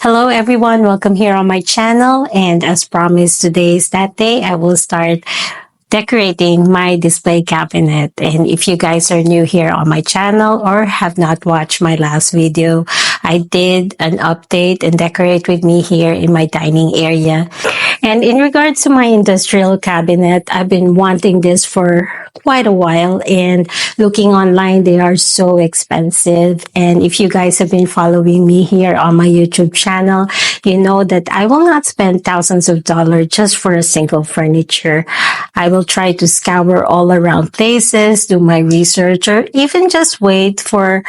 Hello everyone, welcome here on my channel, and as promised, today is that day. I will start decorating my display cabinet. And if you guys are new here on my channel or have not watched my last video, I did an update and decorate with me here in my dining area. And in regards to my industrial cabinet, I've been wanting this for quite a while, and looking online, they are so expensive. And if you guys have been following me here on my YouTube channel, you know that I will not spend thousands of dollars just for a single furniture. I will try to scour all around places, do my research, or even just wait for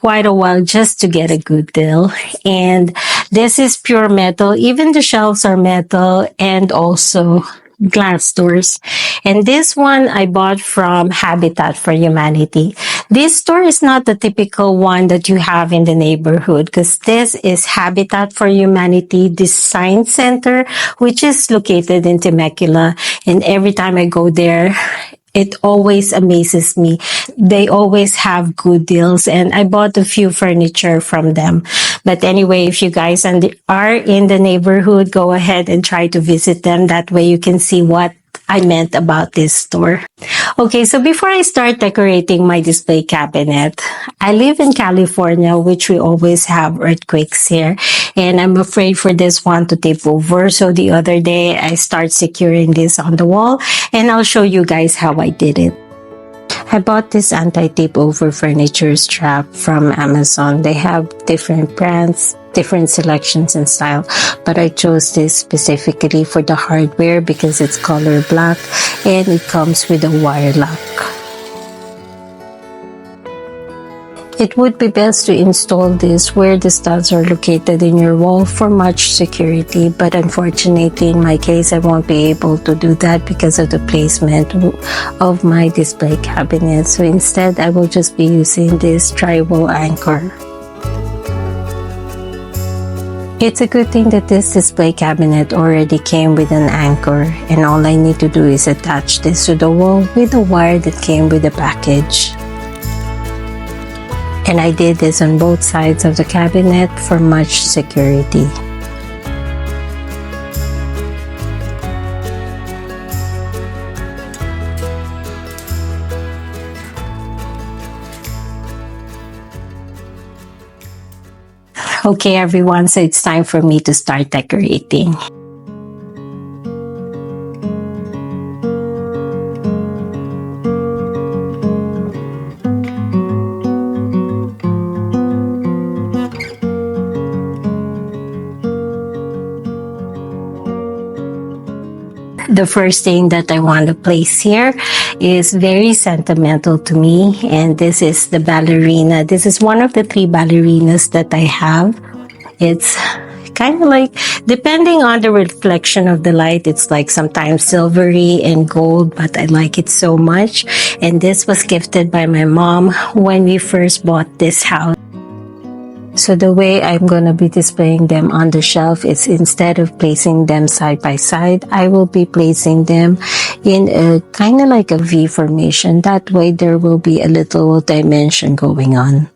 quite a while just to get a good deal. And this is pure metal. Even the shelves are metal, and also glass doors. And this one I bought from Habitat for Humanity. This store is not the typical one that you have in the neighborhood, because this is Habitat for Humanity Design Center, which is located in Temecula. And every time I go there, it always amazes me. They always have good deals, and I bought a few furniture from them. But anyway, if you guys are in the neighborhood, go ahead and try to visit them. That way you can see what I meant about this store. Okay, so before I start decorating my display cabinet, I live in California, which we always have earthquakes here, and I'm afraid for this one to tip over. So the other day, I start securing this on the wall, and I'll show you guys how I did it. I bought this anti-tip over furniture strap from Amazon. They have different brands, different selections and style, but I chose this specifically for the hardware because it's color black and it comes with a wire lock. It would be best to install this where the studs are located in your wall for much security, but unfortunately in my case I won't be able to do that because of the placement of my display cabinet. So instead I will just be using this drywall anchor. It's a good thing that this display cabinet already came with an anchor, and all I need to do is attach this to the wall with the wire that came with the package. And I did this on both sides of the cabinet for much security. Okay everyone, so it's time for me to start decorating. The first thing that I want to place here is very sentimental to me, and this is the ballerina. This is one of the 3 ballerinas that I have. It's kind of like, depending on the reflection of the light, it's like sometimes silvery and gold, but I like it so much. And this was gifted by my mom when we first bought this house. So the way I'm going to be displaying them on the shelf is, instead of placing them side by side, I will be placing them in a kind of like a V formation. That way there will be a little dimension going on.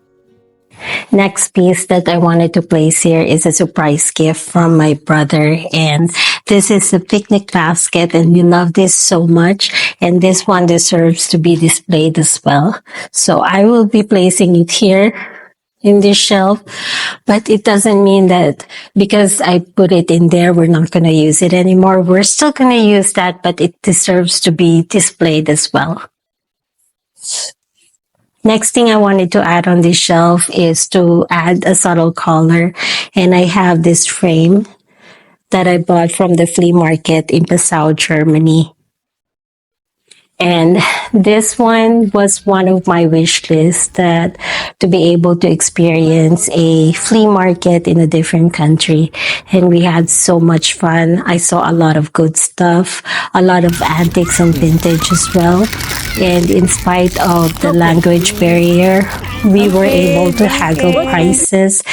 Next piece that I wanted to place here is a surprise gift from my brother, and this is a picnic basket, and we love this so much, and this one deserves to be displayed as well. So I will be placing it here in this shelf, but it doesn't mean that because I put it in there, we're not going to use it anymore. We're still going to use that, but it deserves to be displayed as well. Next thing I wanted to add on this shelf is to add a subtle color, and I have this frame that I bought from the flea market in Passau, Germany. And this one was one of my wish lists, that to be able to experience a flea market in a different country. And we had so much fun. I saw a lot of good stuff, a lot of antiques and vintage as well. And in spite of the language barrier, we were able to haggle prices.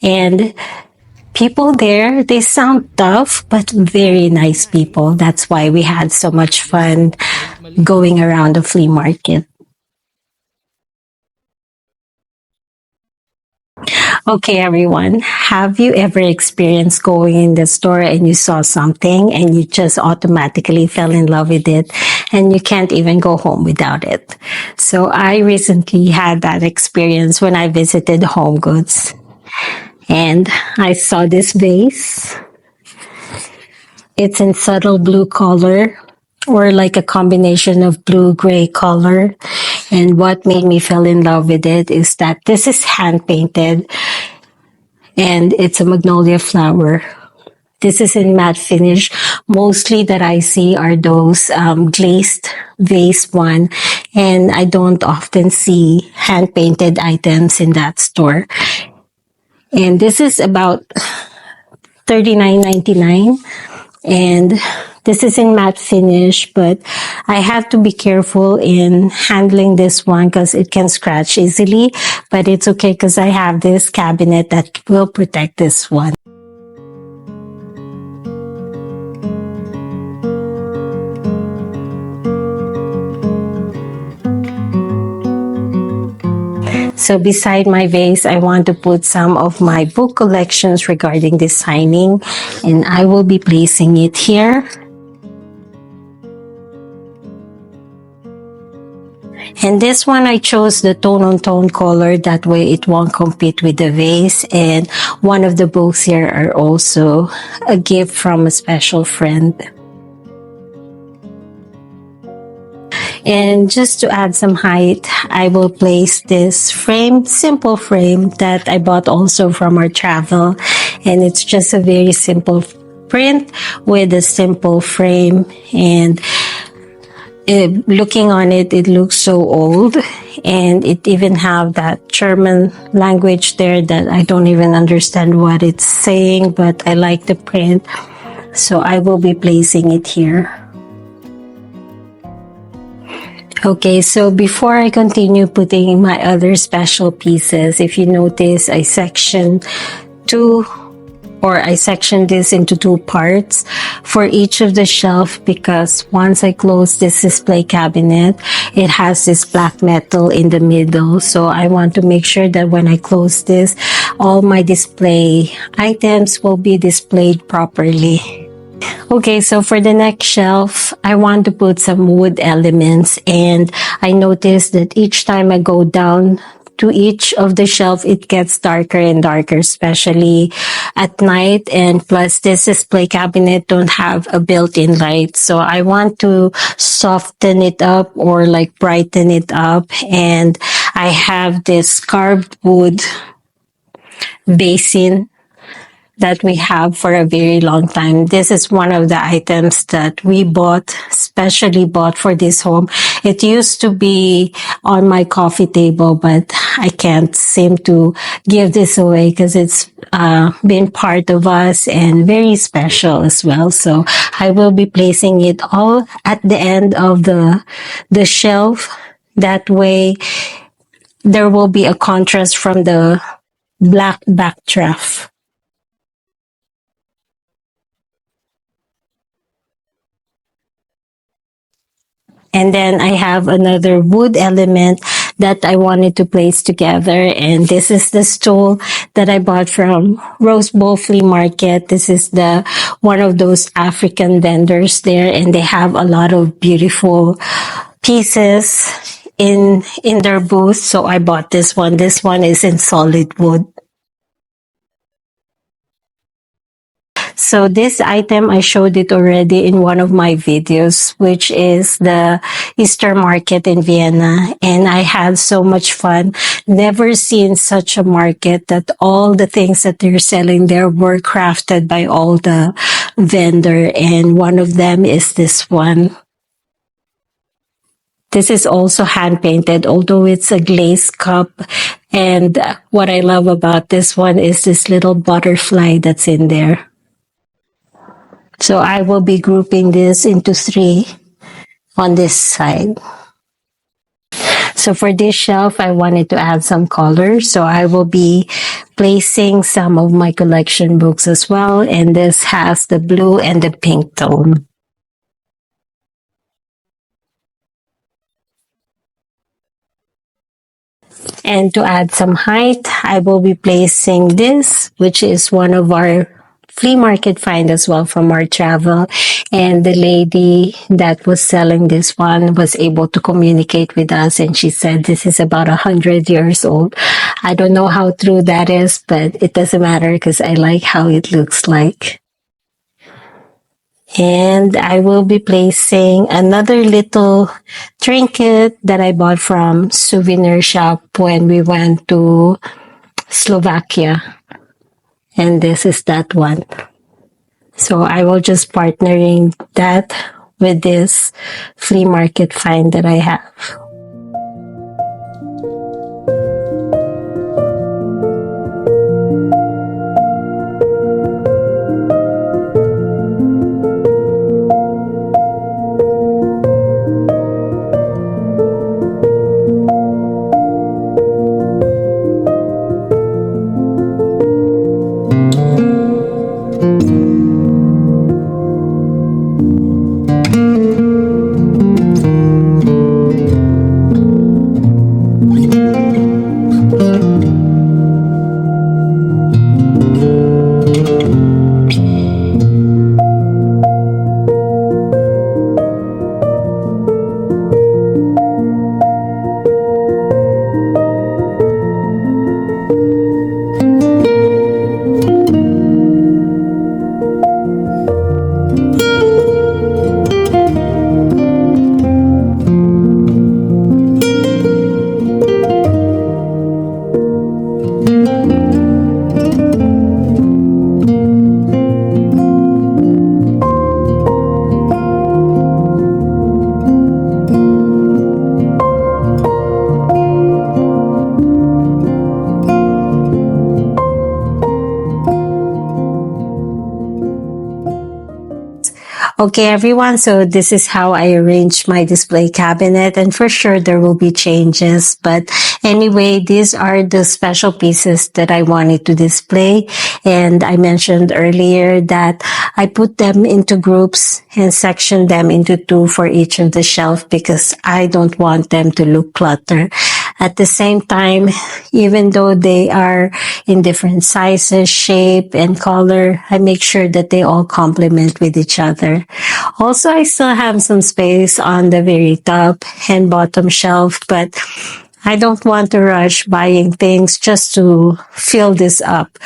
And people there, they sound tough, but very nice people. That's why we had so much fun going around the flea market. Okay, everyone. Have you ever experienced going in the store and you saw something and you just automatically fell in love with it and you can't even go home without it? So I recently had that experience when I visited Home Goods and I saw this vase. It's in subtle blue color or like a combination of blue gray color. And what made me fall in love with it is that this is hand painted and it's a magnolia flower. This is in matte finish. Mostly that I see are those glazed vase one, and I don't often see hand painted items in that store. And this is about $39.99, and this is in matte finish, but I have to be careful in handling this one because it can scratch easily, but it's okay because I have this cabinet that will protect this one. So beside my vase, I want to put some of my book collections regarding this signing, and I will be placing it here. And this one, I chose the tone-on-tone color. That way it won't compete with the vase. And one of the books here are also a gift from a special friend. And just to add some height, I will place this frame, simple frame that I bought also from our travel. And it's just a very simple print with a simple frame. And looking on it, it looks so old. And it even have that German language there that I don't even understand what it's saying, but I like the print. So I will be placing it here. Okay, so before I continue putting my other special pieces, if you notice, I sectioned this into two parts for each of the shelf, because once I close this display cabinet, it has this black metal in the middle. So I want to make sure that when I close this, all my display items will be displayed properly. Okay, so for the next shelf, I want to put some wood elements, and I noticed that each time I go down to each of the shelf, it gets darker and darker, especially at night. And plus this display cabinet don't have a built-in light. So I want to soften it up or like brighten it up. And I have this carved wood basin that we have for a very long time. This is one of the items that we bought, specially bought for this home. It used to be on my coffee table, but I can't seem to give this away because it's been part of us and very special as well. So I will be placing it all at the end of the shelf. That way there will be a contrast from the black backdrop. And then I have another wood element that I wanted to place together. And this is the stool that I bought from Rose Bowl Flea Market. This is one of those African vendors there, and they have a lot of beautiful pieces in their booth. So I bought this one. This one is in solid wood. So this item, I showed it already in one of my videos, which is the Easter market in Vienna. And I had so much fun. Never seen such a market that all the things that they're selling there were crafted by all the vendor. And one of them is this one. This is also hand painted, although it's a glazed cup. And what I love about this one is this little butterfly that's in there. So I will be grouping this into 3 on this side. So for this shelf, I wanted to add some colors. So I will be placing some of my collection books as well. And this has the blue and the pink tone. And to add some height, I will be placing this, which is one of our flea market find as well from our travel. And the lady that was selling this one was able to communicate with us, and she said this is about 100 years old. I don't know how true that is, but it doesn't matter because I like how it looks like. And I will be placing another little trinket that I bought from souvenir shop when we went to Slovakia. And this is that one. So I will just partnering that with this flea market find that I have. Okay, everyone. So this is how I arranged my display cabinet, and for sure there will be changes. But anyway, these are the special pieces that I wanted to display. And I mentioned earlier that I put them into groups and sectioned them into two for each of the shelf because I don't want them to look cluttered. At the same time, even though they are in different sizes, shape, and color, I make sure that they all complement with each other. Also, I still have some space on the very top and bottom shelf, but I don't want to rush buying things just to fill this up.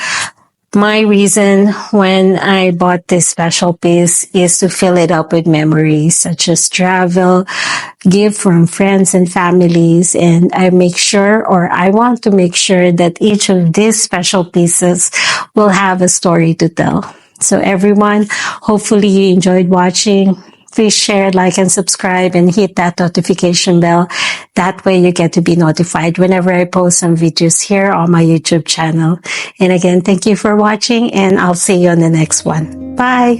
My reason when I bought this special piece is to fill it up with memories such as travel, gift from friends and families, and I want to make sure that each of these special pieces will have a story to tell. So everyone, hopefully you enjoyed watching. Please share, like, and subscribe, and hit that notification bell. That way you get to be notified whenever I post some videos here on my YouTube channel. And again, thank you for watching, and I'll see you on the next one. Bye!